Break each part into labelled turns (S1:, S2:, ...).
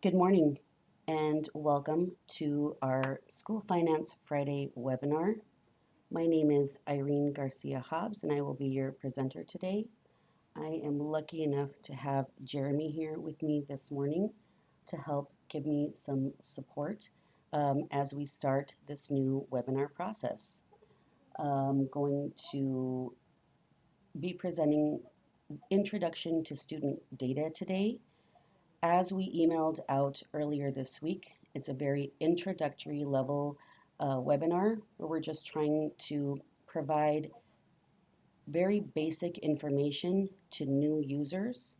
S1: Good morning and welcome to our School Finance Friday webinar. My name is Irene Garcia Hobbs and I will be your presenter today. I am lucky enough to have Jeremy here with me this morning to help give me some support as we start this new webinar process. I'm going to be presenting Introduction to Student Data today. As we emailed out earlier this week, it's a very introductory level webinar where we're just trying to provide very basic information to new users.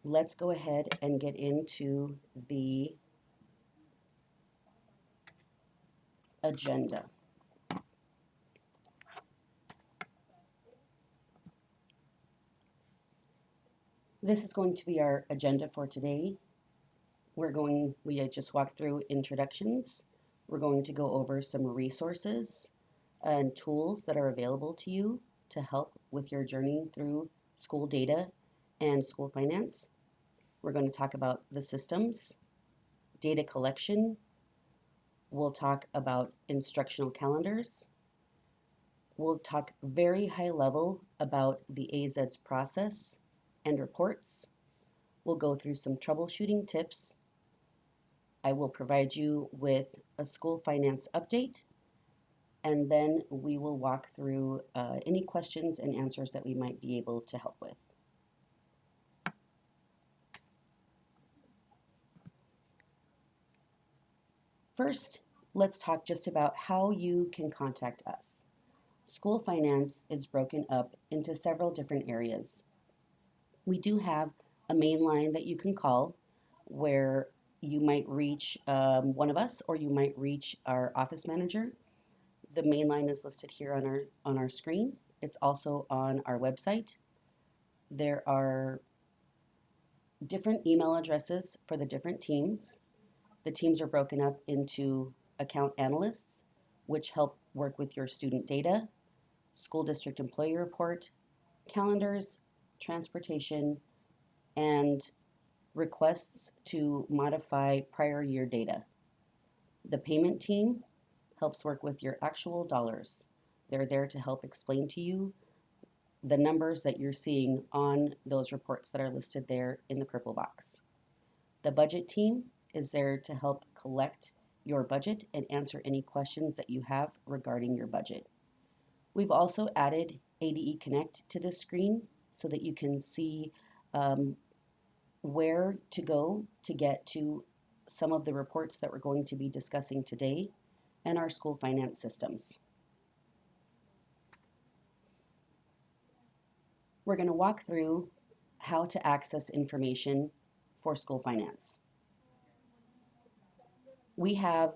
S1: Let's go ahead and get into the agenda. This is going to be our agenda for today. We just walked through introductions. We're going to go over some resources and tools that are available to you to help with your journey through school data and school finance. We're going to talk about the systems, data collection. We'll talk about instructional calendars. We'll talk very high level about the AZ's process and reports. We'll go through some troubleshooting tips. I will provide you with a school finance update, and then we will walk through any questions and answers that we might be able to help with. First, let's talk just about how you can contact us. School finance is broken up into several different areas. We do have a main line that you can call where you might reach one of us or you might reach our office manager. The main line is listed here on our screen. It's also on our website. There are different email addresses for the different teams. The teams are broken up into account analysts, which help work with your student data, school district employee report, calendars, transportation, and requests to modify prior year data. The payment team helps work with your actual dollars. They're there to help explain to you the numbers that you're seeing on those reports that are listed there in the purple box. The budget team is there to help collect your budget and answer any questions that you have regarding your budget. We've also added ADE Connect to this screen so that you can see where to go to get to some of the reports that we're going to be discussing today and our school finance systems. We're going to walk through how to access information for school finance. We have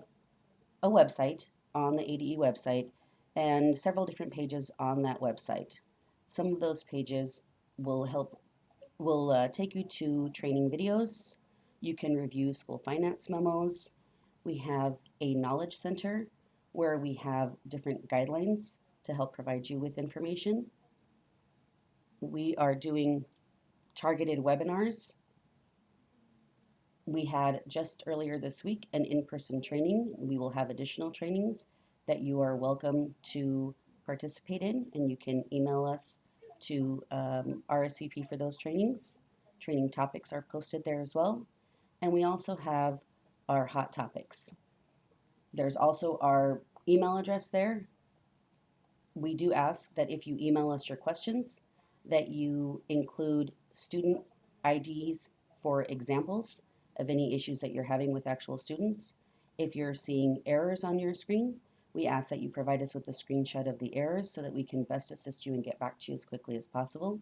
S1: a website on the ADE website and several different pages on that website. Some of those pages will take you to training videos. You can review school finance memos. We have a knowledge center where we have different guidelines to help provide you with information. We are doing targeted webinars. We had just earlier this week an in-person training. We will have additional trainings that you are welcome to participate in, and you can email us to RSVP for those trainings. Training topics are posted there as well. And we also have our hot topics. There's also our email address there. We do ask that if you email us your questions, that you include student IDs for examples of any issues that you're having with actual students. If you're seeing errors on your screen, we ask that you provide us with a screenshot of the errors so that we can best assist you and get back to you as quickly as possible.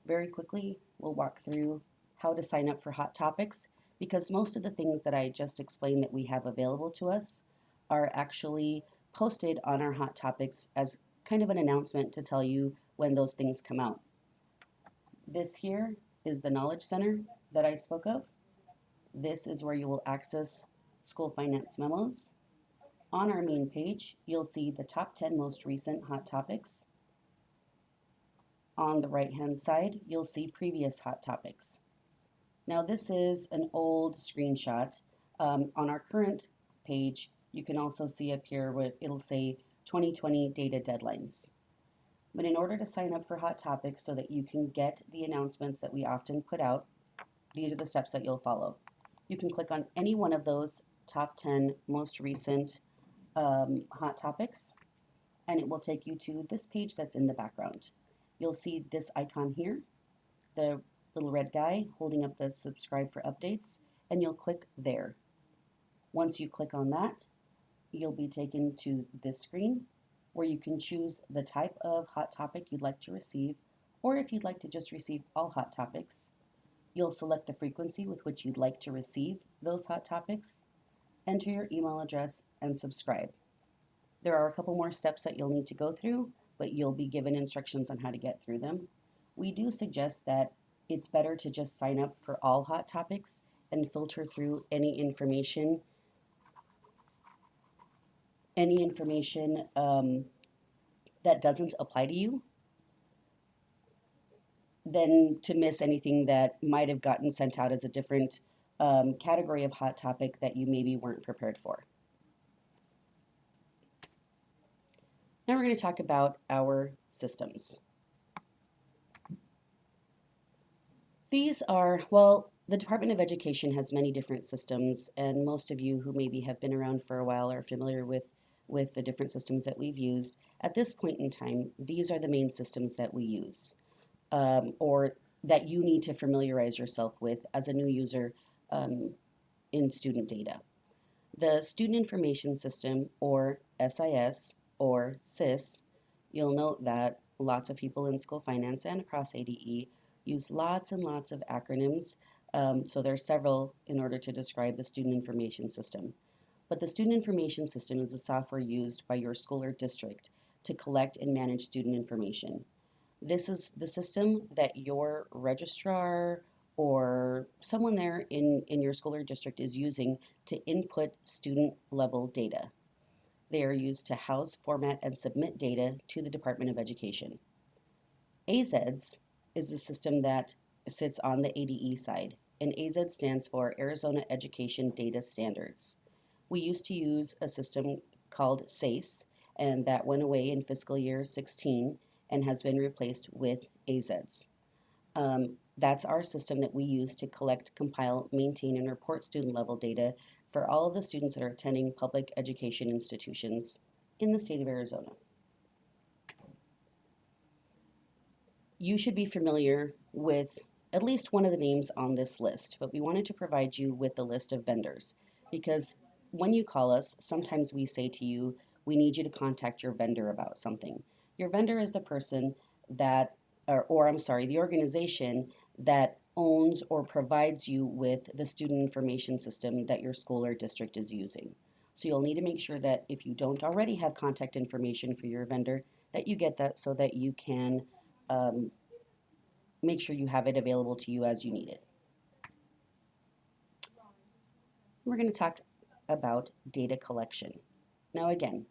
S1: Very quickly, we'll walk through how to sign up for hot topics, because most of the things that I just explained that we have available to us are actually posted on our hot topics as kind of an announcement to tell you when those things come out. This here is the Knowledge Center that I spoke of. This is where you will access school finance memos. On our main page, you'll see the top 10 most recent hot topics. On the right-hand side, you'll see previous hot topics. Now this is an old screenshot. On our current page, you can also see up here where it'll say 2020 data deadlines. But in order to sign up for Hot Topics so that you can get the announcements that we often put out, these are the steps that you'll follow. You can click on any one of those top 10 most recent Hot Topics, and it will take you to this page that's in the background. You'll see this icon here, the little red guy holding up the subscribe for updates, and you'll click there. Once you click on that, you'll be taken to this screen where you can choose the type of Hot Topic you'd like to receive, or if you'd like to just receive all Hot Topics, you'll select the frequency with which you'd like to receive those Hot Topics, enter your email address, and subscribe. There are a couple more steps that you'll need to go through, but you'll be given instructions on how to get through them. We do suggest that it's better to just sign up for all Hot Topics and filter through any information that doesn't apply to you than to miss anything that might have gotten sent out as a different category of hot topic that you maybe weren't prepared for. Now we're going to talk about our systems. These are, well, the Department of Education has many different systems, and most of you who maybe have been around for a while are familiar with the different systems that we've used. At this point in time, these are the main systems that we use, or that you need to familiarize yourself with as a new user in student data. The Student Information System, or SIS, or SIS, you'll note that lots of people in school finance and across ADE use lots and lots of acronyms. So there are several in order to describe the Student Information System. But the Student Information System is the software used by your school or district to collect and manage student information. This is the system that your registrar or someone there in your school or district is using to input student level data. They are used to house, format, and submit data to the Department of Education. AZEDS is the system that sits on the ADE side, and AZED stands for Arizona Education Data Standards. We used to use a system called SACE, and that went away in fiscal year 16 and has been replaced with AZEDS. That's our system that we use to collect, compile, maintain, and report student level data for all of the students that are attending public education institutions in the state of Arizona. You should be familiar with at least one of the names on this list, but we wanted to provide you with the list of vendors because when you call us, sometimes we say to you, we need you to contact your vendor about something. Your vendor is the person that, the organization that owns or provides you with the student information system that your school or district is using. So you'll need to make sure that if you don't already have contact information for your vendor, that you get that so that you can make sure you have it available to you as you need it. We're going to talk about data collection. Now again,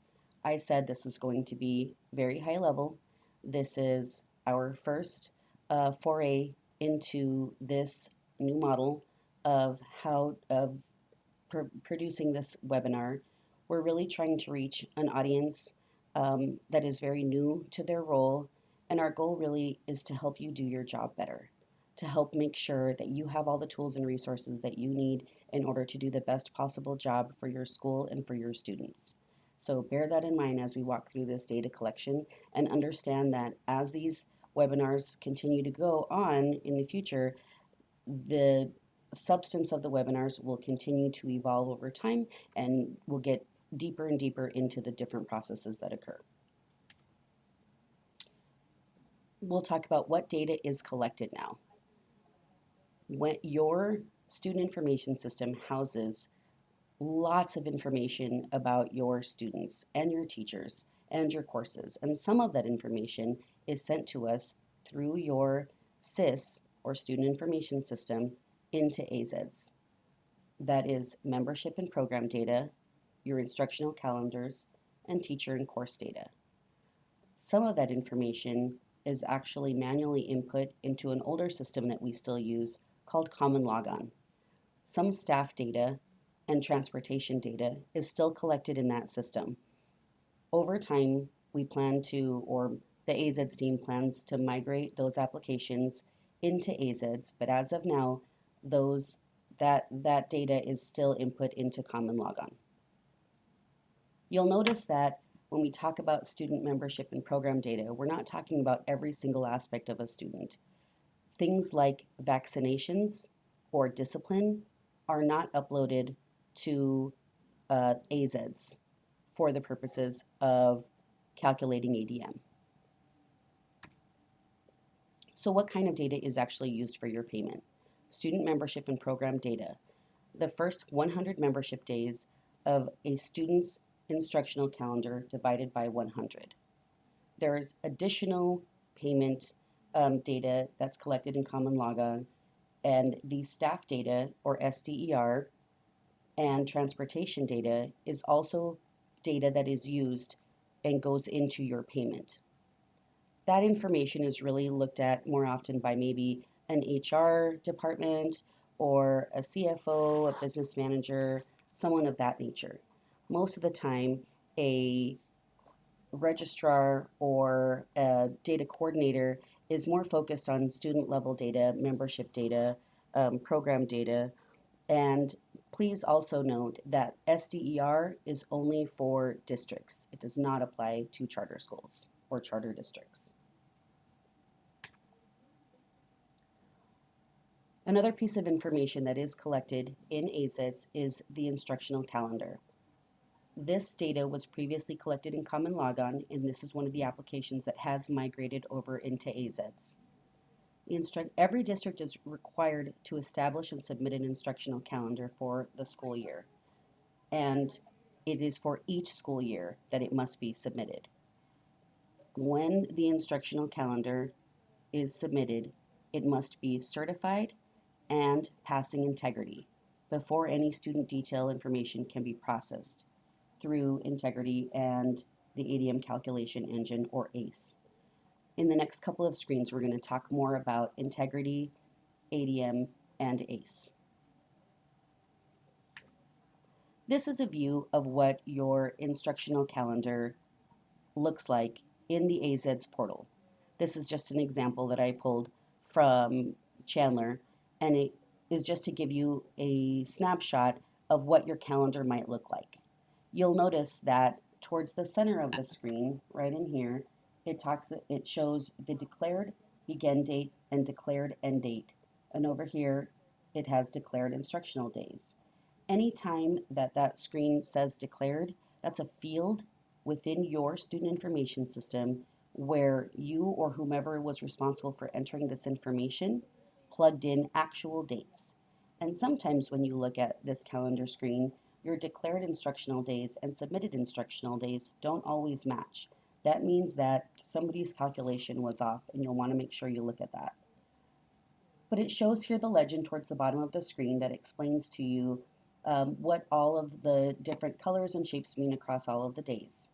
S1: I said this was going to be very high level. This is our first foray into this new model of producing this webinar. We're really trying to reach an audience that is very new to their role, and our goal really is to help you do your job better, to help make sure that you have all the tools and resources that you need in order to do the best possible job for your school and for your students. So bear that in mind as we walk through this data collection, and understand that as these webinars continue to go on in the future, the substance of the webinars will continue to evolve over time, and we'll get deeper and deeper into the different processes that occur. We'll talk about what data is collected now. When your student information system houses lots of information about your students and your teachers and your courses, and some of that information is sent to us through your SIS, or Student Information System, into AZEDS. That is membership and program data, your instructional calendars, and teacher and course data. Some of that information is actually manually input into an older system that we still use called Common Logon. Some staff data and transportation data is still collected in that system. Over time, we plan to, or the AZEDS team plans to migrate those applications into AZEDS, but as of now, that data is still input into Common Logon. You'll notice that when we talk about student membership and program data, we're not talking about every single aspect of a student. Things like vaccinations or discipline are not uploaded to AZEDS for the purposes of calculating ADM. So what kind of data is actually used for your payment? Student membership and program data. The first 100 membership days of a student's instructional calendar divided by 100. There's additional payment data that's collected in Common Logon, and the staff data, or SDER, and transportation data is also data that is used and goes into your payment. That information is really looked at more often by maybe an HR department or a CFO, a business manager, someone of that nature. Most of the time, a registrar or a data coordinator is more focused on student level data, membership data, program data, and please also note that SDER is only for districts. It does not apply to charter schools or charter districts. Another piece of information that is collected in AZEDS is the instructional calendar. This data was previously collected in Common Logon, and this is one of the applications that has migrated over into AZEDS. Every district is required to establish and submit an instructional calendar for the school year, and it is for each school year that it must be submitted. When the instructional calendar is submitted, it must be certified and passing integrity before any student detail information can be processed through integrity and the ADM calculation engine, or ACE. In the next couple of screens, we're going to talk more about integrity, ADM, and ACE. This is a view of what your instructional calendar looks like in the AZEDS portal. This is just an example that I pulled from Chandler, and it is just to give you a snapshot of what your calendar might look like. You'll notice that towards the center of the screen, right in here, it shows the declared begin date and declared end date. And over here, it has declared instructional days. Anytime that screen says declared, that's a field within your student information system where you or whomever was responsible for entering this information plugged in actual dates. And sometimes when you look at this calendar screen, your declared instructional days and submitted instructional days don't always match. That means that somebody's calculation was off, and you'll want to make sure you look at that. But it shows here the legend towards the bottom of the screen that explains to you what all of the different colors and shapes mean across all of the days.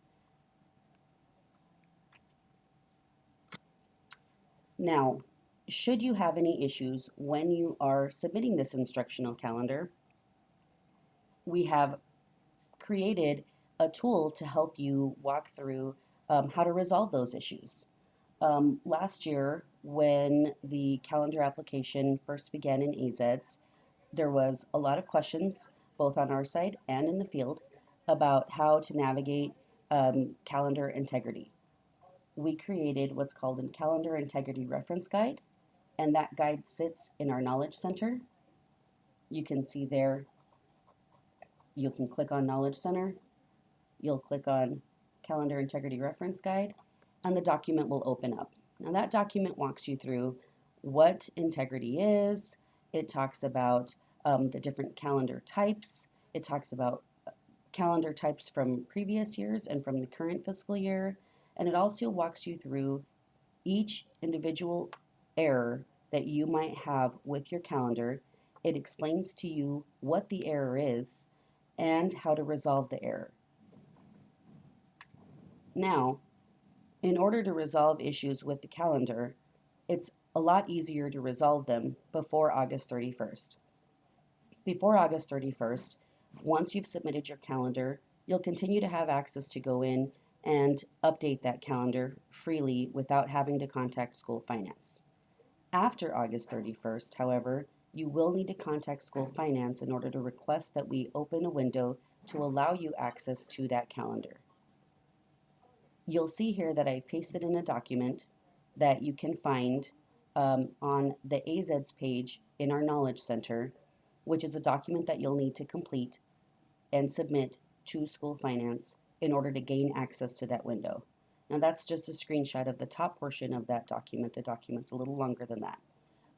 S1: Now, should you have any issues when you are submitting this instructional calendar, we have created a tool to help you walk through how to resolve those issues. Last year, when the calendar application first began in AZEDS, there was a lot of questions, both on our side and in the field, about how to navigate calendar integrity. We created what's called a Calendar Integrity Reference Guide, and that guide sits in our Knowledge Center. You can see there, you can click on Knowledge Center, you'll click on Calendar Integrity Reference Guide, and the document will open up. Now that document walks you through what integrity is. It talks about the different calendar types. It talks about calendar types from previous years and from the current fiscal year. And it also walks you through each individual error that you might have with your calendar. It explains to you what the error is and how to resolve the error. Now, in order to resolve issues with the calendar, it's a lot easier to resolve them before August 31st. Before August 31st, once you've submitted your calendar, you'll continue to have access to go in and update that calendar freely without having to contact school finance. After August 31st, however, you will need to contact school finance in order to request that we open a window to allow you access to that calendar. You'll see here that I pasted in a document that you can find on the AZEDS page in our Knowledge Center, which is a document that you'll need to complete and submit to school finance in order to gain access to that window. Now that's just a screenshot of the top portion of that document. The document's a little longer than that.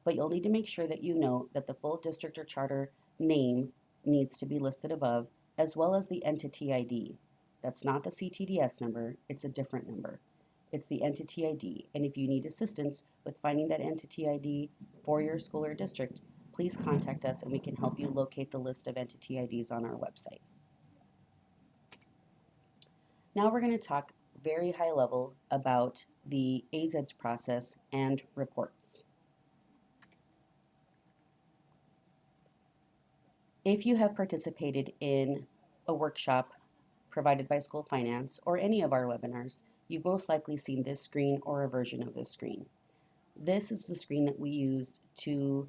S1: But you'll need to make sure that you know that the full district or charter name needs to be listed above, as well as the entity ID. That's not the CTDS number, it's a different number. It's the entity ID, and if you need assistance with finding that entity ID for your school or district, please contact us and we can help you locate the list of entity IDs on our website. Now we're going to talk very high level about the AZEDS process and reports. If you have participated in a workshop provided by School Finance or any of our webinars, you've most likely seen this screen or a version of this screen. This is the screen that we used to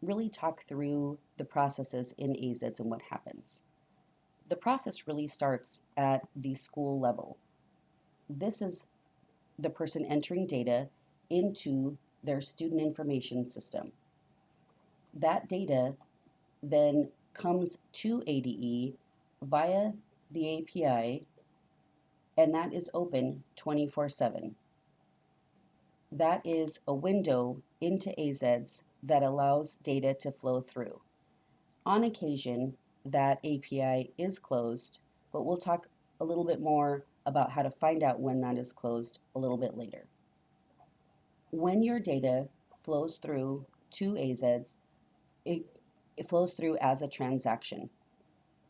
S1: really talk through the processes in AZEDS and what happens. The process really starts at the school level. This is the person entering data into their student information system. That data then comes to ADE via the API, and that is open 24/7. That is a window into AZEDS that allows data to flow through. On occasion, that API is closed, but we'll talk a little bit more about how to find out when that is closed a little bit later. When your data flows through to AZEDS, it flows through as a transaction,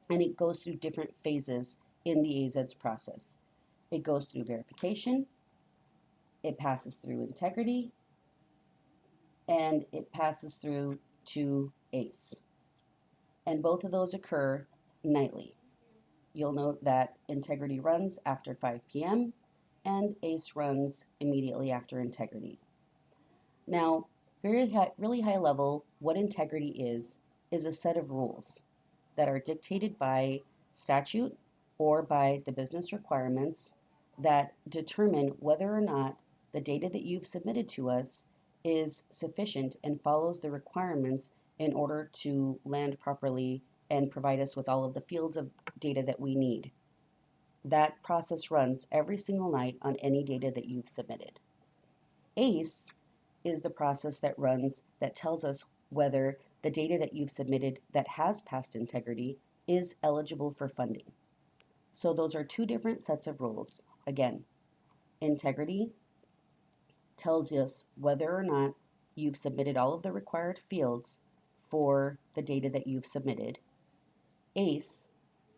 S1: and it goes through different phases in the AZEDS process. It goes through verification, it passes through integrity, and it passes through to ACE. And both of those occur nightly. You'll note that integrity runs after 5 p.m. and ACE runs immediately after integrity. Now, really high level, what integrity is a set of rules that are dictated by statute or by the business requirements that determine whether or not the data that you've submitted to us is sufficient and follows the requirements in order to land properly and provide us with all of the fields of data that we need. That process runs every single night on any data that you've submitted. ACE is the process that runs that tells us whether the data that you've submitted that has passed integrity is eligible for funding. So those are two different sets of rules. Again, integrity tells us whether or not you've submitted all of the required fields for the data that you've submitted. ACE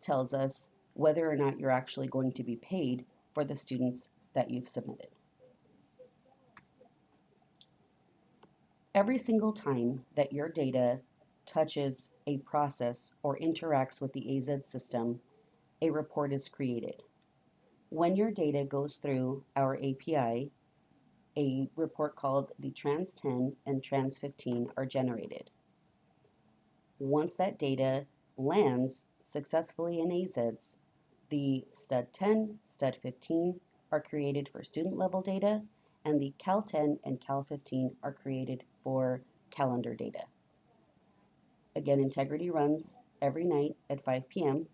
S1: tells us whether or not you're actually going to be paid for the students that you've submitted. Every single time that your data touches a process or interacts with the AZEDS system, a report is created. When your data goes through our API, a report called the Trans10 and Trans15 are generated. Once that data lands successfully in AZEDS, the STUD10, STUD15 are created for student level data, and the Cal10 and Cal15 are created for calendar data. Again, integrity runs every night at 5 p.m.,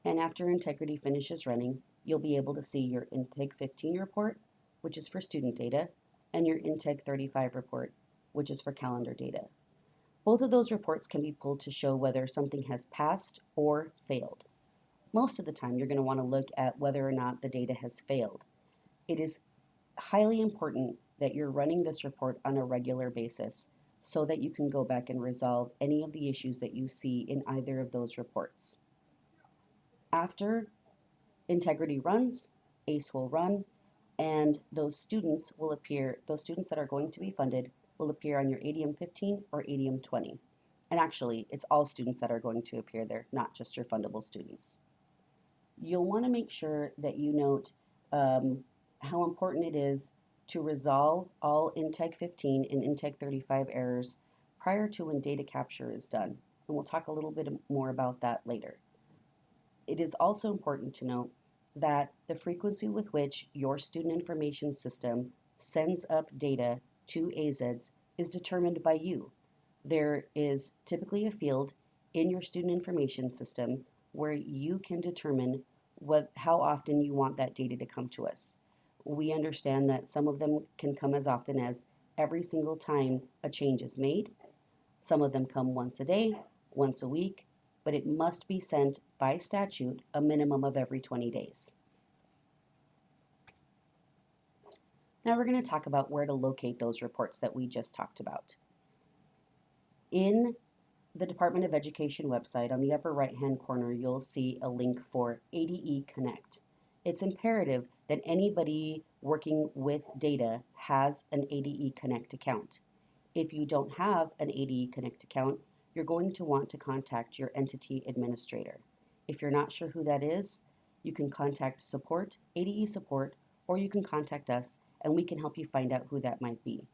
S1: and after integrity finishes running, you'll be able to see your Integ 15 report, which is for student data, and your Integ 35 report, which is for calendar data. Both of those reports can be pulled to show whether something has passed or failed. Most of the time, you're going to want to look at whether or not the data has failed. It is highly important that you're running this report on a regular basis so that you can go back and resolve any of the issues that you see in either of those reports. After integrity runs, ACE will run, and those students that are going to be funded will appear on your ADM 15 or ADM 20. And actually, it's all students that are going to appear there, not just your fundable students. You'll want to make sure that you note how important it is to resolve all Integ 15 and Integ 35 errors prior to when data capture is done. And we'll talk a little bit more about that later. It is also important to note that the frequency with which your student information system sends up data to AZEDs is determined by you. There is typically a field in your student information system where you can determine how often you want that data to come to us. We understand that some of them can come as often as every single time a change is made. Some of them come once a day, once a week, but it must be sent by statute a minimum of every 20 days. Now we're going to talk about where to locate those reports that we just talked about. In the Department of Education website, on the upper right-hand corner, you'll see a link for ADE Connect. It's imperative that anybody working with data has an ADE Connect account. If you don't have an ADE Connect account, you're going to want to contact your entity administrator. If you're not sure who that is, you can contact support, ADE support, or you can contact us and we can help you find out who that might be.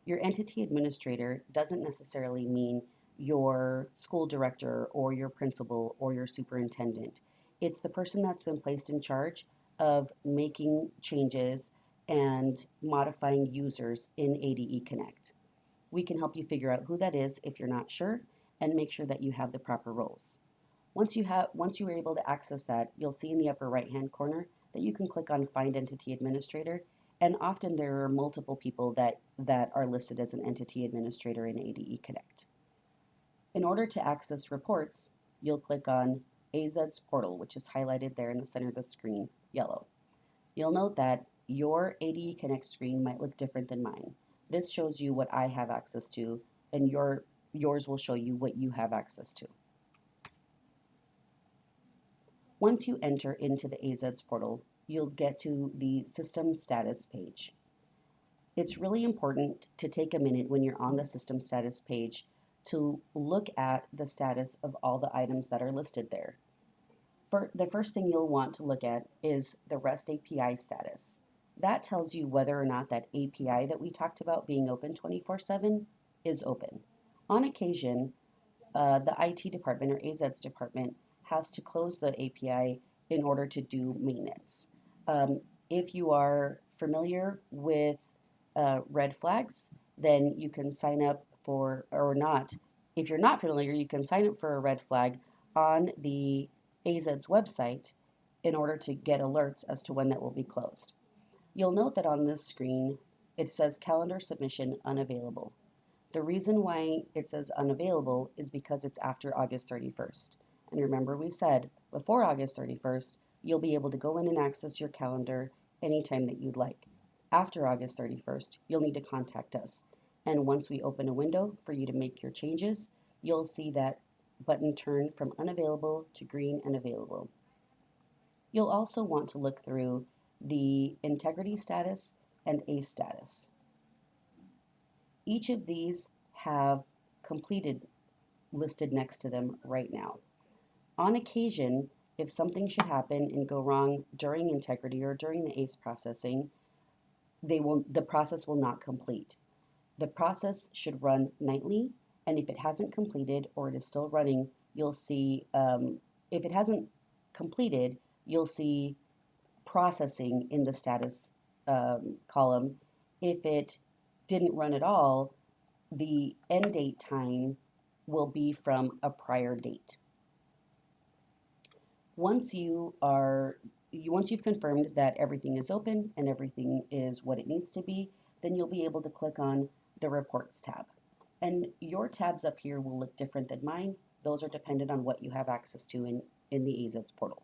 S1: Your entity administrator doesn't necessarily mean your school director or your principal or your superintendent. It's the person that's been placed in charge of making changes and modifying users in ADE Connect. We can help you figure out who that is if you're not sure and make sure that you have the proper roles. Once you are able to access that, you'll see in the upper right-hand corner that you can click on Find Entity Administrator, and often there are multiple people that are listed as an entity administrator in ADE Connect. In order to access reports, you'll click on AZED's portal, which is highlighted there in the center of the screen, yellow. You'll note that your ADE Connect screen might look different than mine. This shows you what I have access to, and yours will show you what you have access to. Once you enter into the AZED's portal, you'll get to the System Status page. It's really important to take a minute when you're on the System Status page to look at the status of all the items that are listed there. The first thing you'll want to look at is the REST API status. That tells you whether or not that API that we talked about being open 24/7 is open. On occasion, the IT department or AZED's department has to close the API in order to do maintenance. If you are familiar with red flags, then you can sign up for, or not. If you're not familiar, you can sign up for a red flag on the AZED's website in order to get alerts as to when that will be closed. You'll note that on this screen, it says calendar submission unavailable. The reason why it says unavailable is because it's after August 31st. And remember we said before August 31st, you'll be able to go in and access your calendar anytime that you'd like. After August 31st, you'll need to contact us. And once we open a window for you to make your changes, you'll see that button turn from unavailable to green and available. You'll also want to look through the integrity status and ACE status. Each of these have completed listed next to them right now. On occasion, if something should happen and go wrong during integrity or during the ACE processing, the process will not complete. The process should run nightly, and if it hasn't completed or it is still running, you'll see, if it hasn't completed, you'll see processing in the status column. If it didn't run at all, the end date time will be from a prior date. Once you've confirmed that everything is open and everything is what it needs to be, then you'll be able to click on the Reports tab. And your tabs up here will look different than mine. Those are dependent on what you have access to in the AZED's portal.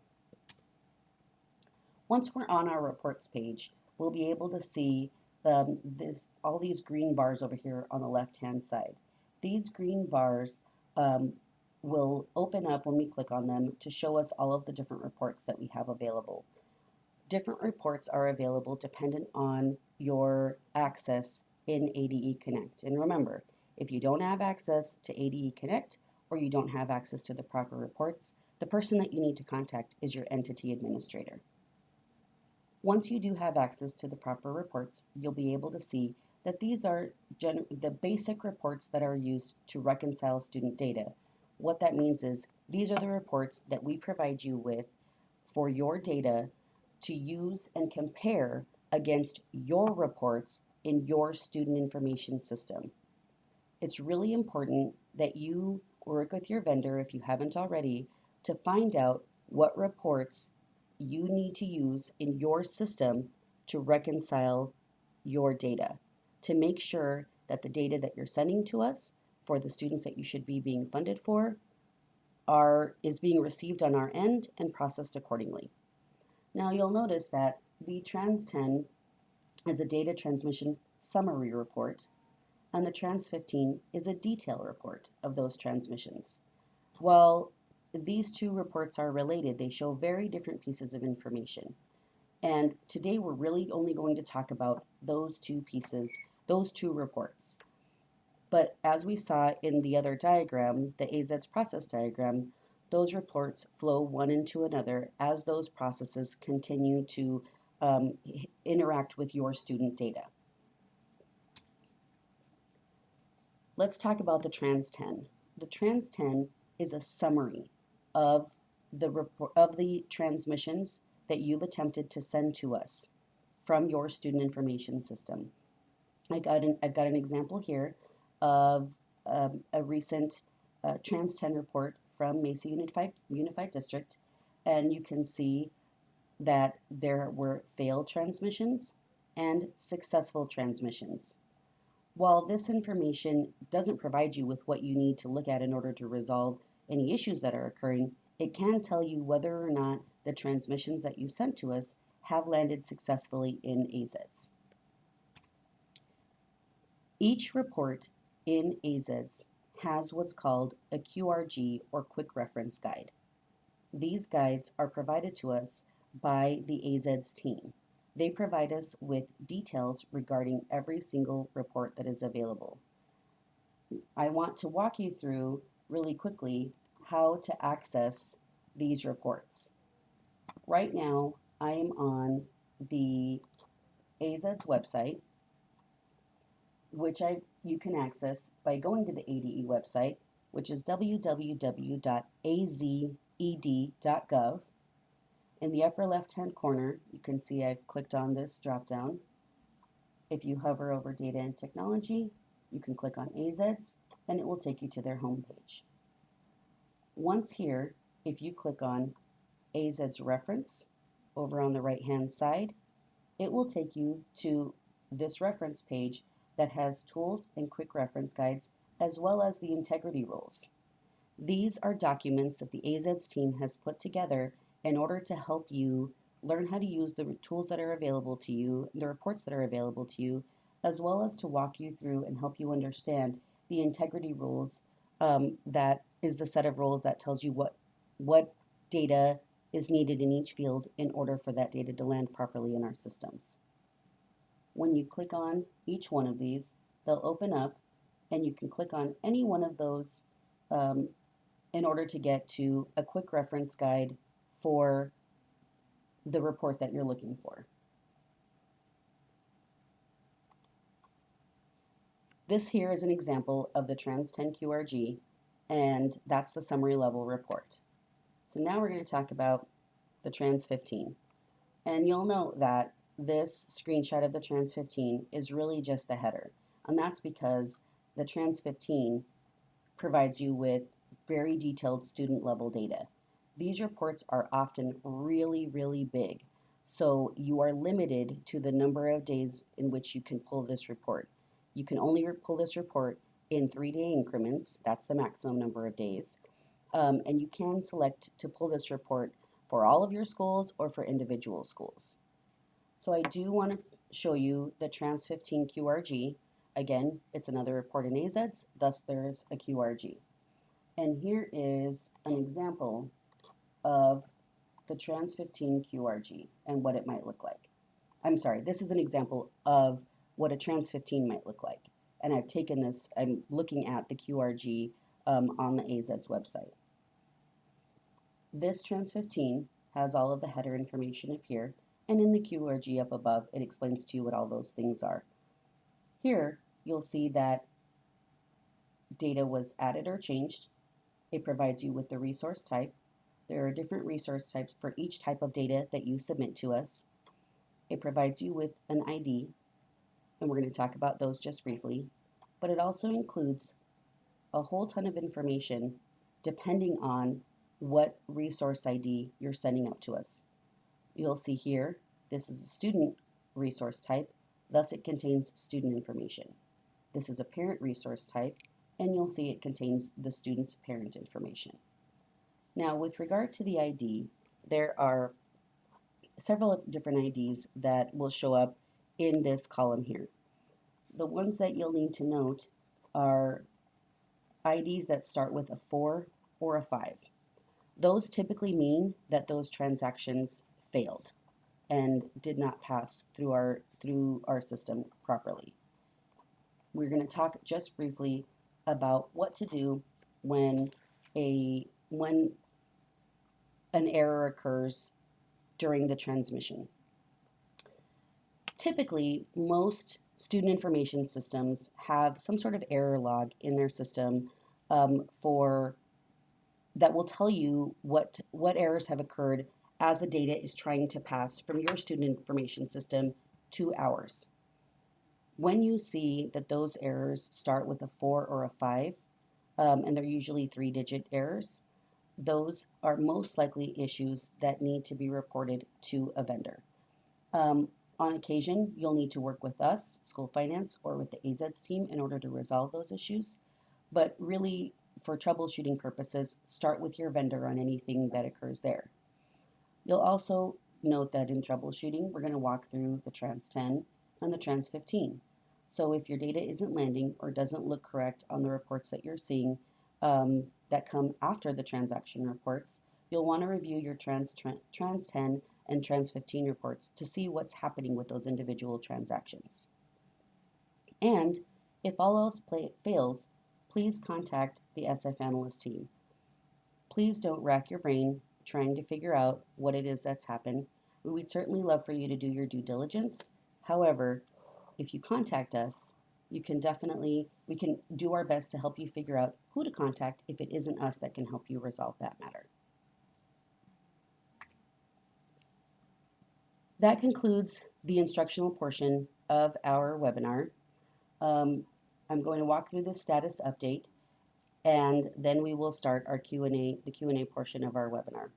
S1: Once we're on our Reports page, we'll be able to see all these green bars over here on the left-hand side. These green bars will open up when we click on them to show us all of the different reports that we have available. Different reports are available dependent on your access in ADE Connect. And remember, if you don't have access to ADE Connect or you don't have access to the proper reports, the person that you need to contact is your entity administrator. Once you do have access to the proper reports, you'll be able to see that these are the basic reports that are used to reconcile student data. What that means is these are the reports that we provide you with for your data to use and compare against your reports in your student information system. It's really important that you work with your vendor, if you haven't already, to find out what reports you need to use in your system to reconcile your data, to make sure that the data that you're sending to us for the students that you should be being funded for is being received on our end and processed accordingly. Now you'll notice that the Trans10 is a data transmission summary report, and the Trans15 is a detail report of those transmissions. While these two reports are related, they show very different pieces of information. And today we're really only going to talk about those two pieces, those two reports. But as we saw in the other diagram, the AZEDS process diagram, those reports flow one into another as those processes continue to interact with your student data. Let's talk about the Trans10. The Trans10 is a summary of the transmissions that you've attempted to send to us from your student information system. I've got an example here of a recent Trans10 report from Mesa Unified District, and you can see that there were failed transmissions and successful transmissions. While this information doesn't provide you with what you need to look at in order to resolve any issues that are occurring, it can tell you whether or not the transmissions that you sent to us have landed successfully in AZEDS. Each report in AZEDS has what's called a QRG or Quick Reference Guide. These guides are provided to us by the AZEDS team. They provide us with details regarding every single report that is available. I want to walk you through really quickly how to access these reports. Right now, I am on the AZEDS website, which you can access by going to the ADE website, which is www.azed.gov. In the upper left-hand corner, you can see I've clicked on this drop-down. If you hover over Data and Technology, you can click on AZEDS, and it will take you to their homepage. Once here, if you click on AZEDS Reference over on the right-hand side, it will take you to this reference page that has tools and quick reference guides, as well as the integrity rules. These are documents that the AZEDS team has put together in order to help you learn how to use the tools that are available to you, the reports that are available to you, as well as to walk you through and help you understand the integrity rules. That is the set of rules that tells you what data is needed in each field in order for that data to land properly in our systems. When you click on each one of these, they'll open up and you can click on any one of those in order to get to a quick reference guide for the report that you're looking for. This here is an example of the Trans10 QRG, and that's the summary level report. So now we're going to talk about the Trans15. And you'll note that this screenshot of the Trans15 is really just the header. And that's because the Trans15 provides you with very detailed student level data. These reports are often really, really big. So you are limited to the number of days in which you can pull this report. You can only pull this report in 3-day increments. That's the maximum number of days. And you can select to pull this report for all of your schools or for individual schools. So I do want to show you the Trans15 QRG. Again, it's another report in AZEDS, thus there's a QRG. And here is an example of the Trans15 QRG and what it might look like. I'm sorry, this is an example of what a Trans15 might look like. And I've taken this, I'm looking at the QRG on the AZ's website. This Trans15 has all of the header information up here, and in the QRG up above, it explains to you what all those things are. Here, you'll see that data was added or changed. It provides you with the resource type. There are different resource types for each type of data that you submit to us. It provides you with an ID, and we're going to talk about those just briefly, but it also includes a whole ton of information depending on what resource ID you're sending up to us. You'll see here, this is a student resource type, thus it contains student information. This is a parent resource type, and you'll see it contains the student's parent information. Now, with regard to the ID, there are several different IDs that will show up in this column here. The ones that you'll need to note are IDs that start with a 4 or a 5. Those typically mean that those transactions failed and did not pass through our system properly. We're going to talk just briefly about what to do when an error occurs during the transmission. Typically, most student information systems have some sort of error log in their system that will tell you what errors have occurred as the data is trying to pass from your student information system to ours. When you see that those errors start with a 4 or a 5, and they're usually 3-digit errors, those are most likely issues that need to be reported to a vendor. On occasion, you'll need to work with us, school finance, or with the AZ's team in order to resolve those issues. But really, for troubleshooting purposes, start with your vendor on anything that occurs there. You'll also note that in troubleshooting, we're going to walk through the Trans10 and the Trans15. So if your data isn't landing or doesn't look correct on the reports that you're seeing that come after the transaction reports, you'll want to review your Trans10 and Trans15 reports to see what's happening with those individual transactions. And if all else fails, please contact the SF analyst team. Please don't rack your brain trying to figure out what it is that's happened. We'd certainly love for you to do your due diligence. However, if you contact us, we can do our best to help you figure out who to contact if it isn't us that can help you resolve that matter. That concludes the instructional portion of our webinar. I'm going to walk through the status update, and then we will start our the Q&A portion of our webinar.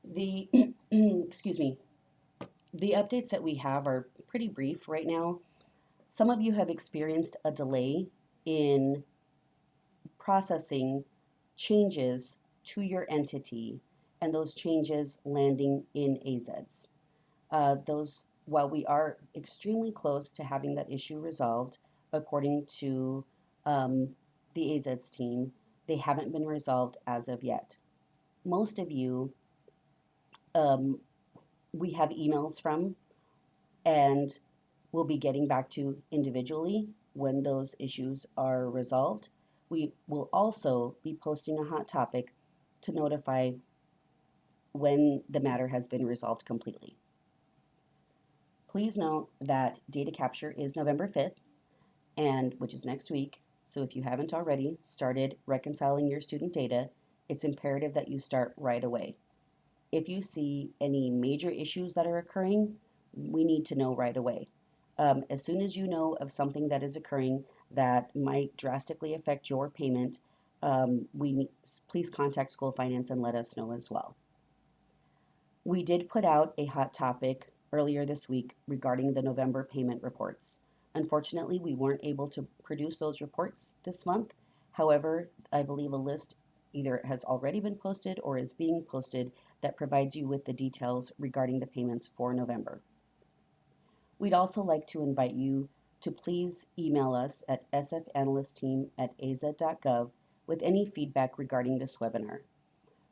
S1: The excuse me. The updates that we have are pretty brief right now. Some of you have experienced a delay in processing changes to your entity and those changes landing in AZ's. While we are extremely close to having that issue resolved, according to the AZ's team, they haven't been resolved as of yet. Most of you we have emails from, and we'll be getting back to individually when those issues are resolved. We will also be posting a hot topic to notify when the matter has been resolved completely. Please note that data capture is November 5th, which is next week. So if you haven't already started reconciling your student data, it's imperative that you start right away. If you see any major issues that are occurring, we need to know right away. As soon as you know of something that is occurring that might drastically affect your payment, please contact school finance and let us know as well. We did put out a hot topic earlier this week regarding the November payment reports. Unfortunately, we weren't able to produce those reports this month. However, I believe a list either has already been posted or is being posted that provides you with the details regarding the payments for November. We'd also like to invite you to please email us at sfanalystteam@az.gov with any feedback regarding this webinar.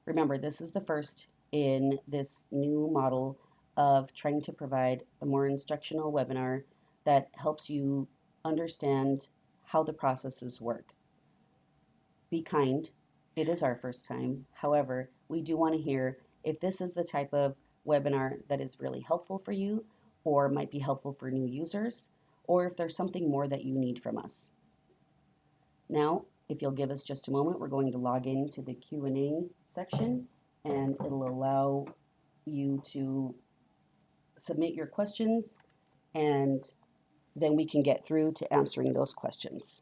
S1: Remember, this is the first in this new model of trying to provide a more instructional webinar that helps you understand how the processes work. Be kind. It is our first time. However, we do want to hear if this is the type of webinar that is really helpful for you or might be helpful for new users, or if there's something more that you need from us. Now, if you'll give us just a moment, we're going to log into the Q&A section, and it'll allow you to submit your questions, and then we can get through to answering those questions.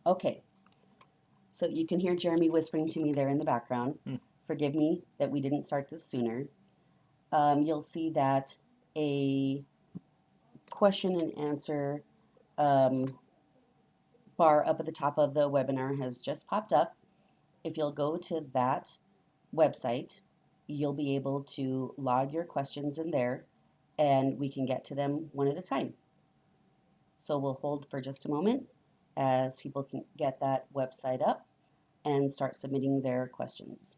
S1: Okay, so you can hear Jeremy whispering to me there in the background. Forgive me that we didn't start this sooner. You'll see that a question and answer bar up at the top of the webinar has just popped up. If you'll go to that website, you'll be able to log your questions in there, and we can get to them one at a time. So we'll hold for just a moment as people can get that website up and start submitting their questions.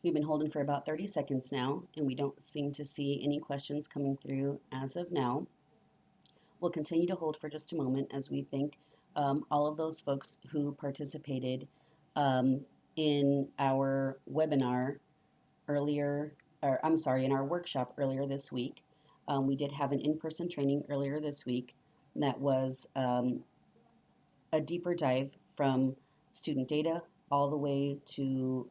S1: We've been holding for about 30 seconds now, and we don't seem to see any questions coming through as of now. We'll continue to hold for just a moment as we thank all of those folks who participated in our webinar earlier, or I'm sorry, in our workshop earlier this week. We did have an in-person training earlier this week that was a deeper dive from student data all the way to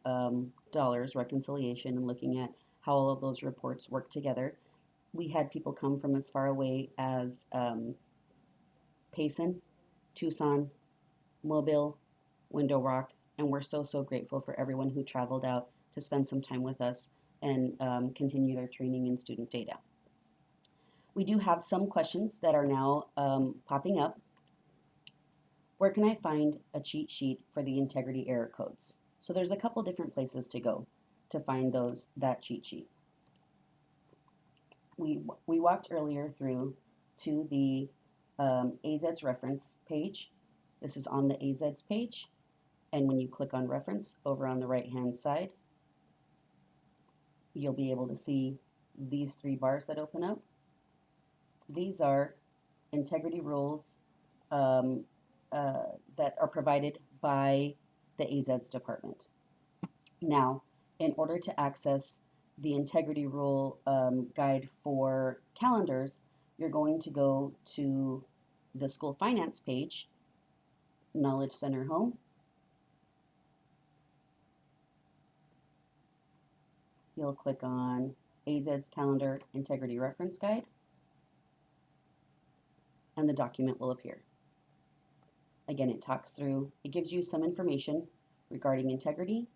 S1: dollars reconciliation and looking at how all of those reports work together. We had people come from as far away as Payson, Tucson, Mobile, Window Rock, and we're so grateful for everyone who traveled out to spend some time with us and continue their training in student data. We do have some questions that are now popping up. Where can I find a cheat sheet for the integrity error codes? So there's a couple different places to go to find that cheat sheet. We walked earlier through to the AZEDS reference page. This is on the AZEDS page, and when you click on reference over on the right hand side, you'll be able to see these three bars that open up. These are integrity rules that are provided by the AZEDS department. Now, in order to access the integrity rule guide for calendars, you're going to go to the school finance page, Knowledge Center Home. You'll click on AZEDS Calendar Integrity Reference Guide, and the document will appear. Again, it gives you some information regarding integrity,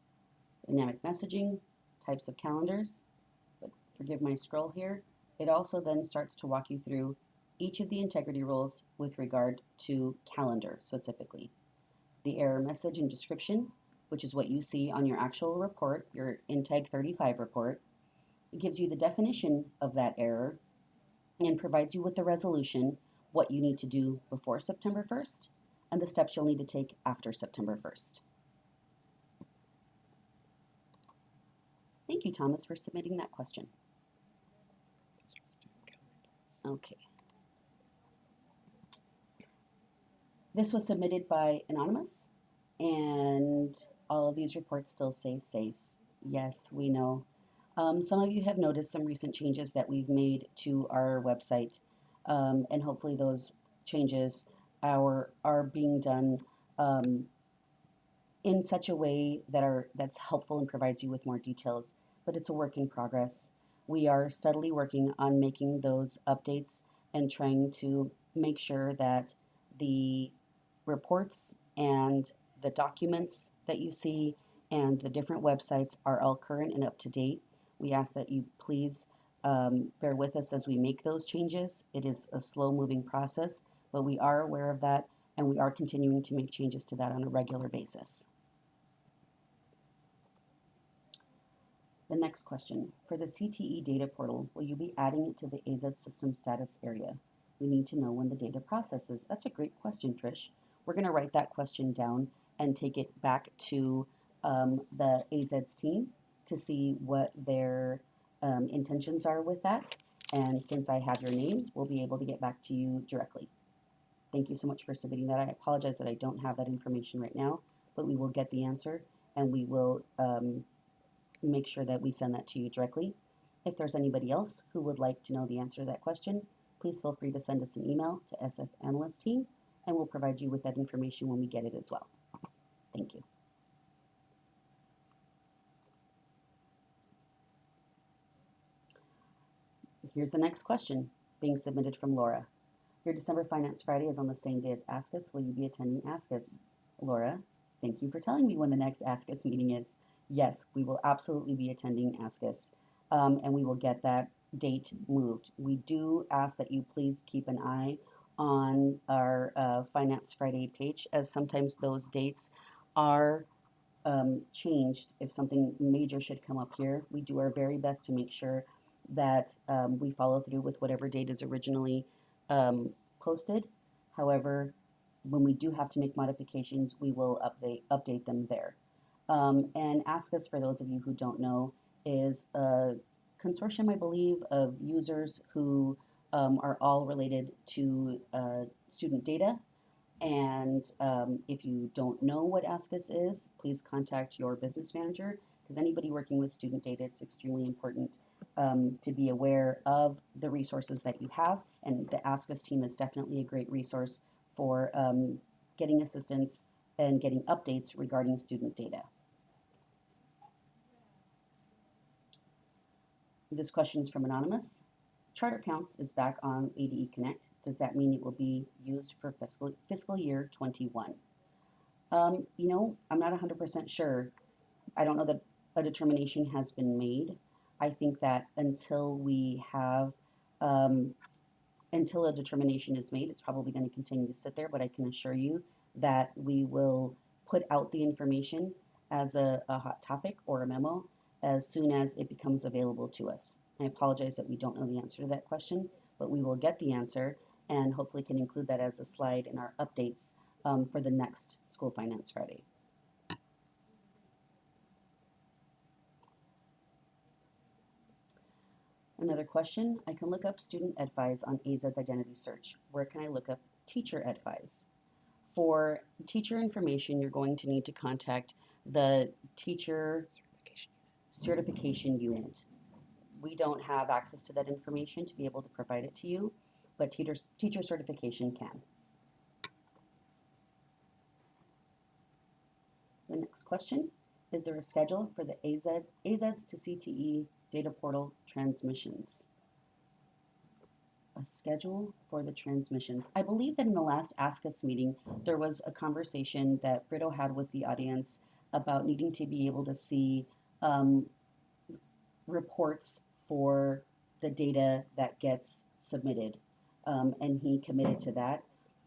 S1: dynamic messaging, types of calendars, but forgive my scroll here. It also then starts to walk you through each of the integrity rules with regard to calendar specifically. The error message and description, which is what you see on your actual report, your INTEG 35 report. It gives you the definition of that error and provides you with the resolution, what you need to do before September 1st, and the steps you'll need to take after September 1st. Thank you, Thomas, for submitting that question. Okay. This was submitted by Anonymous, and All of these reports still say SACE. Yes, we know. Some of you have noticed some recent changes that we've made to our website, and hopefully those changes are being done in such a way that's helpful and provides you with more details, but it's a work in progress. We are steadily working on making those updates and trying to make sure that the reports and the documents that you see and the different websites are all current and up to date. We ask that you please bear with us as we make those changes. It is a slow moving process, but we are aware of that and we are continuing to make changes to that on a regular basis. The next question, for the CTE data portal, will you be adding it to the AZ system status area? We need to know when the data processes. That's a great question, Trish. We're going to write that question down and take it back to the AZ's team to see what their intentions are with that. And since I have your name, we'll be able to get back to you directly. Thank you so much for submitting that. I apologize that I don't have that information right now, but we will get the answer and we will make sure that we send that to you directly. If there's anybody else who would like to know the answer to that question, please feel free to send us an email to SF Analyst Team, and we'll provide you with that information when we get it as well. Thank you. Here's the next question being submitted from Laura. Your December Finance Friday is on the same day as Ask Us. Will you be attending Ask Us? Laura, thank you for telling me when the next Ask Us meeting is. Yes, we will absolutely be attending Ask Us, and we will get that date moved. We do ask that you please keep an eye on our Finance Friday page, as sometimes those dates are changed if something major should come up here. We do our very best to make sure that we follow through with whatever date is originally posted. However, when we do have to make modifications, we will update them there. And Ask Us, for those of you who don't know, is a consortium, I believe, of users who are all related to student data. And if you don't know what Ask Us is, please contact your business manager, because anybody working with student data, it's extremely important to be aware of the resources that you have. And the Ask Us team is definitely a great resource for getting assistance and getting updates regarding student data. This question is from Anonymous. Charter Counts is back on ADE Connect. Does that mean it will be used for fiscal year 21? You know, I'm not 100% sure. I don't know that a determination has been made. I think that until we have, until a determination is made, it's probably going to continue to sit there, but I can assure you that we will put out the information as a hot topic or a memo as soon as it becomes available to us. I apologize that we don't know the answer to that question, but we will get the answer and hopefully can include that as a slide in our updates for the next School Finance Friday. Another question, I can look up student advise on AZ's identity search. Where can I look up teacher advise? For teacher information, you're going to need to contact the teacher certification unit. We don't have access to that information to be able to provide it to you, but teacher certification can. The next question, is there a schedule for the AZs to CTE data portal transmissions? A schedule for the transmissions. I believe that in the last Ask Us meeting, there was a conversation that Brito had with the audience about needing to be able to see reports for the data that gets submitted, and he committed to that.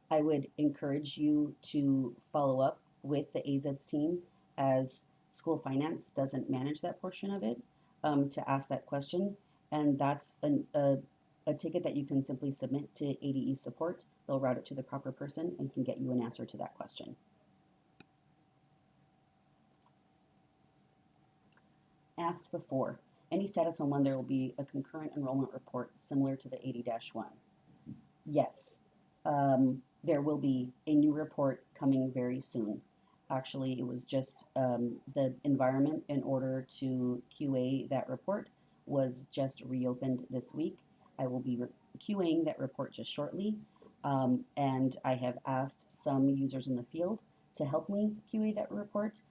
S1: I would encourage you to follow up with the AZ's team, as school finance doesn't manage that portion of it, to ask that question, and that's a ticket that you can simply submit to ADE support. They'll route it to the proper person and can get you an answer to that question. Asked before, any status on when there will be a concurrent enrollment report similar to the 80-1? Yes, there will be a new report coming very soon. Actually, it was just the environment in order to QA that report was just reopened this week. I will be QAing that report just shortly, and I have asked some users in the field to help me QA that report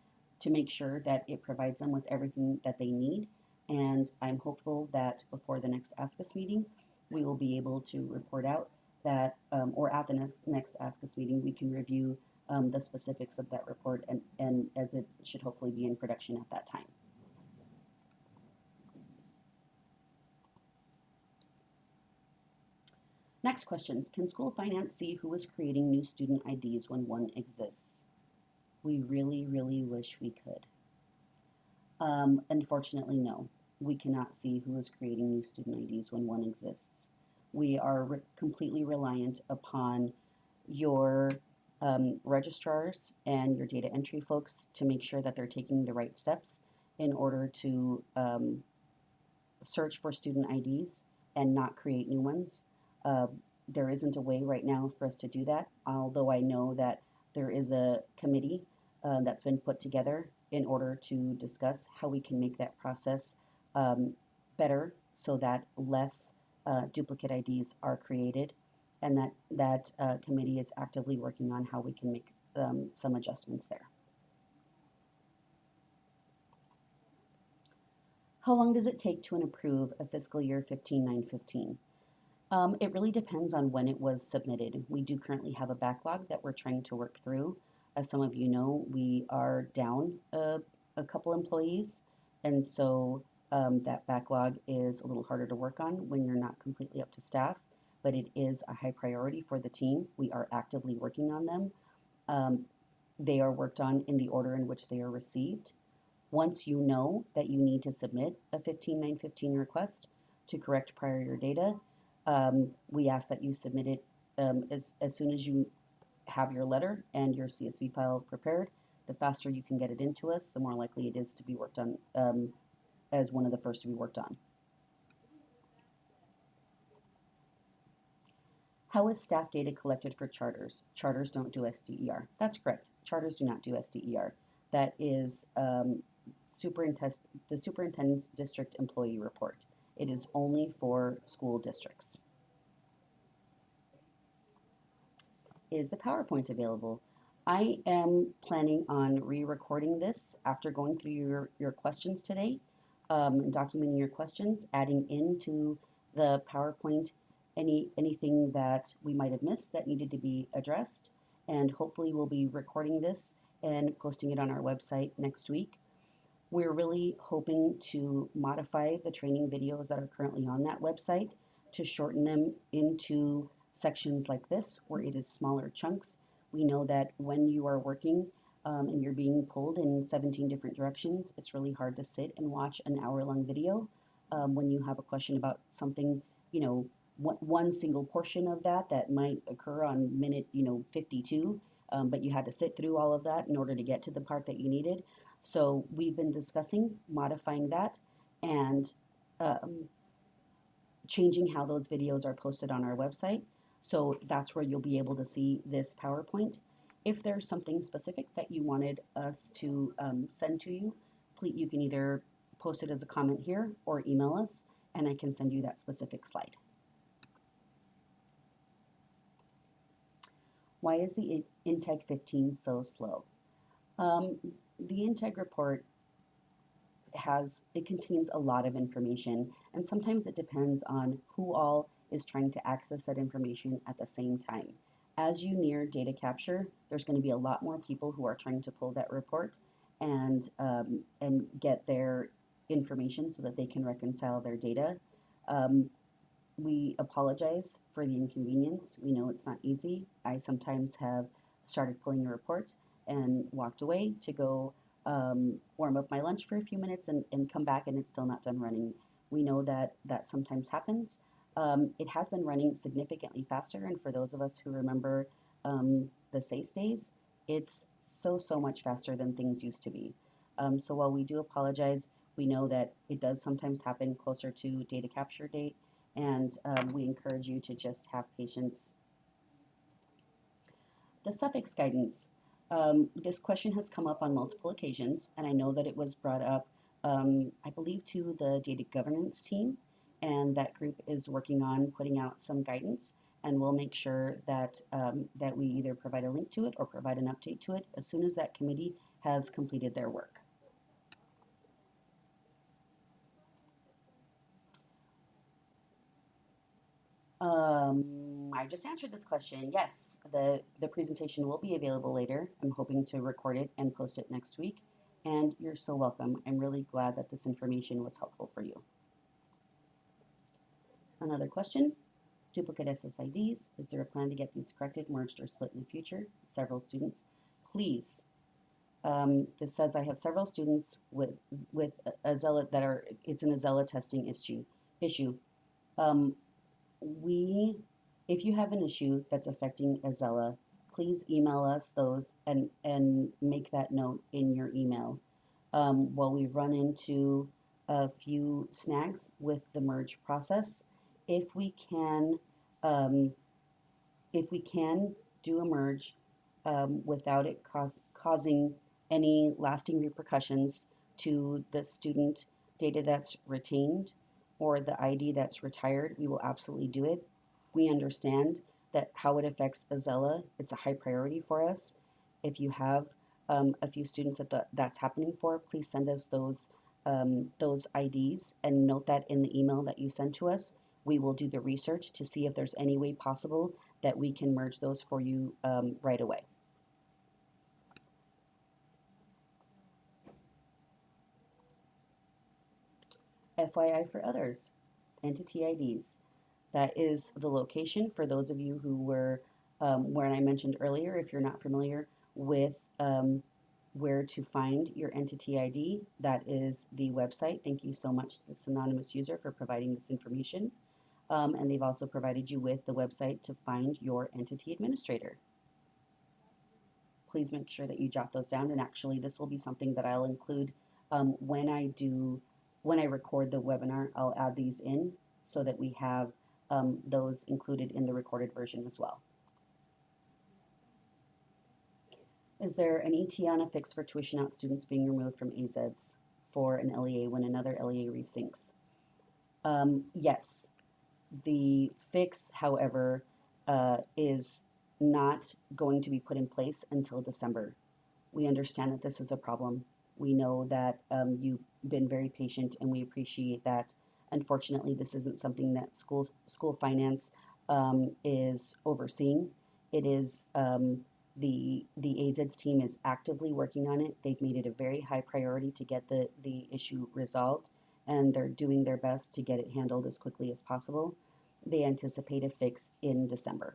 S1: to make sure that it provides them with everything that they need. And I'm hopeful that before the next Ask Us meeting, we will be able to report out that, or at the next Ask Us meeting, we can review the specifics of that report, and as it should hopefully be in production at that time. Next questions. Can school finance see who is creating new student IDs when one exists? We really, really wish we could. Unfortunately, no. We cannot see who is creating new student IDs when one exists. We are completely reliant upon your registrars and your data entry folks to make sure that they're taking the right steps in order to search for student IDs and not create new ones. There isn't a way right now for us to do that, although I know that there is a committee that's been put together in order to discuss how we can make that process better so that less duplicate IDs are created, and that committee is actively working on how we can make some adjustments there. How long does it take to approve a fiscal year 15-9-15? It really depends on when it was submitted. We do currently have a backlog that we're trying to work through. As some of you know, we are down a couple employees, and so that backlog is a little harder to work on when you're not completely up to staff, but it is a high priority for the team. We are actively working on them. They are worked on in the order in which they are received. Once you know that you need to submit a 15-9-15 request to correct prior year data, we ask that you submit it as soon as you have your letter and your CSV file prepared. The faster you can get it into us, the more likely it is to be worked on as one of the first to be worked on. How is staff data collected for charters? Charters don't do SDER. That's correct. Charters do not do SDER. That is the superintendent's district employee report. It is only for school districts. Is the PowerPoint available? I am planning on re-recording this after going through your questions today, and documenting your questions, adding into the PowerPoint anything that we might have missed that needed to be addressed, and hopefully we'll be recording this and posting it on our website next week. We're really hoping to modify the training videos that are currently on that website to shorten them into sections like this, where it is smaller chunks. We know that when you are working and you're being pulled in 17 different directions, it's really hard to sit and watch an hour-long video. When you have a question about something, one single portion of that might occur on minute, 52, but you had to sit through all of that in order to get to the part that you needed. So we've been discussing modifying that and changing how those videos are posted on our website. So that's where you'll be able to see this PowerPoint. If there's something specific that you wanted us to send to you, please, you can either post it as a comment here or email us, and I can send you that specific slide. Why is the Integ 15 so slow? The Integ report contains a lot of information, and sometimes it depends on who all is trying to access that information at the same time. As you near data capture, there's going to be a lot more people who are trying to pull that report and get their information so that they can reconcile their data. We apologize for the inconvenience. We know it's not easy. I sometimes have started pulling a report and walked away to go warm up my lunch for a few minutes and come back, and it's still not done running. We know that sometimes happens. It has been running significantly faster, and for those of us who remember the SACE days, it's so much faster than things used to be. So while we do apologize, we know that it does sometimes happen closer to data capture date, and we encourage you to just have patience. The suffix guidance. This question has come up on multiple occasions, and I know that it was brought up, I believe, to the data governance team, and that group is working on putting out some guidance, and we'll make sure that that we either provide a link to it or provide an update to it as soon as that committee has completed their work. I just answered this question. Yes, the presentation will be available later. I'm hoping to record it and post it next week. And you're so welcome. I'm really glad that this information was helpful for you. Another question. Duplicate SSIDs. Is there a plan to get these corrected, merged, or split in the future? Several students. Please. This says I have several students with Azella that are, it's an Azella testing issue. If you have an issue that's affecting Azella, please email us those and make that note in your email. While we've run into a few snags with the merge process, if we can do a merge without it causing any lasting repercussions to the student data that's retained or the ID that's retired, we will absolutely do it. We understand that how it affects Azella, it's a high priority for us. If you have a few students that's happening for, please send us those IDs and note that in the email that you send to us. We will do the research to see if there's any way possible that we can merge those for you right away. FYI for others, entity IDs. That is the location for those of you who were, where I mentioned earlier, if you're not familiar with where to find your entity ID, that is the website. Thank you so much to this anonymous user for providing this information. And they've also provided you with the website to find your entity administrator. Please make sure that you jot those down, and actually this will be something that I'll include when I record the webinar. I'll add these in so that we have those included in the recorded version as well. Is there an ETA on a fix for tuition out students being removed from AZEDs for an LEA when another LEA resyncs? Yes. The fix, however, is not going to be put in place until December. We understand that this is a problem. We know that you've been very patient, and we appreciate that. Unfortunately, this isn't something that school finance is overseeing. It is the AZEDS team is actively working on it. They've made it a very high priority to get the issue resolved, and they're doing their best to get it handled as quickly as possible. They anticipate a fix in December.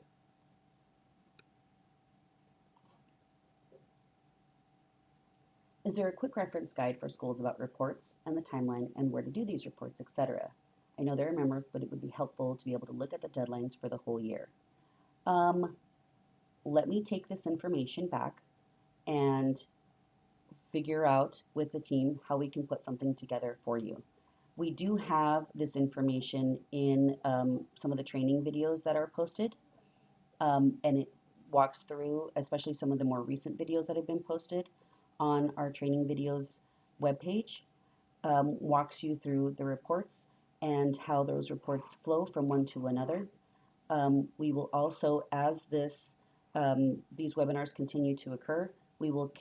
S1: Is there a quick reference guide for schools about reports and the timeline and where to do these reports, etc.? I know there are members, but it would be helpful to be able to look at the deadlines for the whole year. Let me take this information back and figure out with the team how we can put something together for you. We do have this information in some of the training videos that are posted, and it walks through, especially some of the more recent videos that have been posted on our training videos webpage, walks you through the reports and how those reports flow from one to another. We will also, as these webinars continue to occur, we'll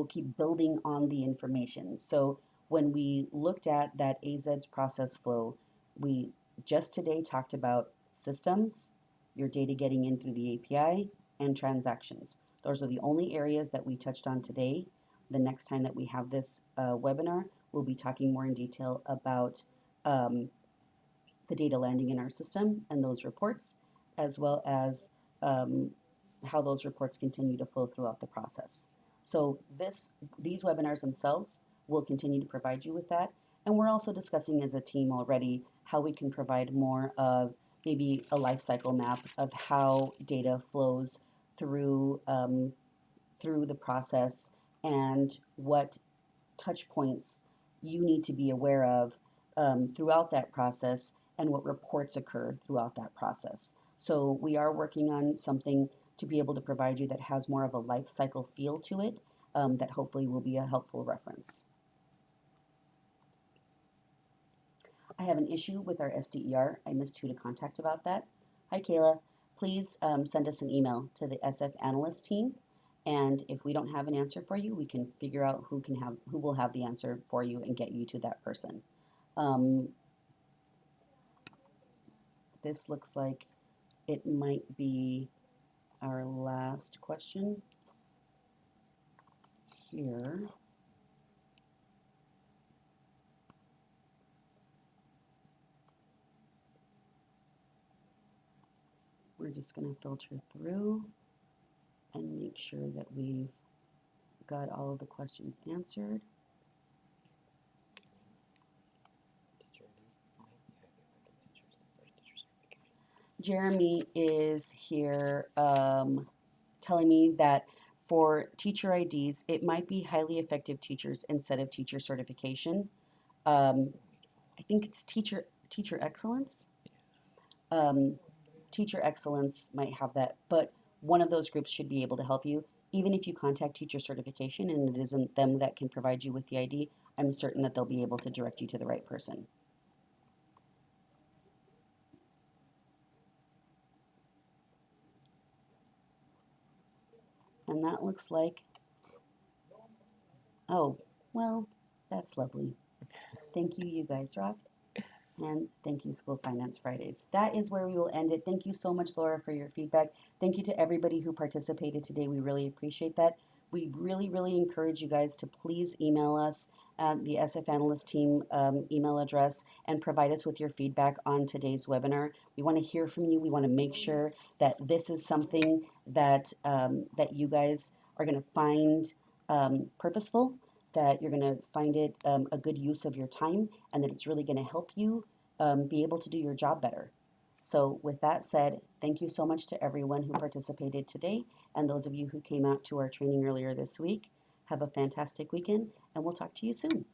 S1: keep building on the information. So when we looked at that AZEDS process flow, we just today talked about systems, your data getting in through the API, and transactions. Those are the only areas that we touched on today. The next time that we have this webinar, we'll be talking more in detail about the data landing in our system and those reports, as well as how those reports continue to flow throughout the process. So these webinars themselves will continue to provide you with that. And we're also discussing as a team already how we can provide more of maybe a life cycle map of how data flows through the process and what touch points you need to be aware of throughout that process and what reports occur throughout that process. So we are working on something to be able to provide you that has more of a life cycle feel to it, that hopefully will be a helpful reference. I have an issue with our SDER. I missed who to contact about that. Hi, Kayla. Please send us an email to the SF analyst team, and if we don't have an answer for you, we can figure out who will have the answer for you and get you to that person. This looks like it might be our last question here. We're just going to filter through and make sure that we've got all of the questions answered. Jeremy is here telling me that for teacher IDs, it might be highly effective teachers instead of teacher certification. I think it's teacher excellence. Teacher excellence might have that, but one of those groups should be able to help you. Even if you contact teacher certification and it isn't them that can provide you with the ID, I'm certain that they'll be able to direct you to the right person. And that looks like, oh, well, that's lovely. Thank you, you guys rock. And thank you, School Finance Fridays. That is where we will end it. Thank you so much, Laura, for your feedback. Thank you to everybody who participated today. We really appreciate that. We really, really encourage you guys to please email us at the SF Analyst Team email address and provide us with your feedback on today's webinar. We want to hear from you. We want to make sure that this is something that, that you guys are going to find purposeful, that you're going to find it a good use of your time, and that it's really going to help you be able to do your job better. So with that said, thank you so much to everyone who participated today, and those of you who came out to our training earlier this week. Have a fantastic weekend, and we'll talk to you soon.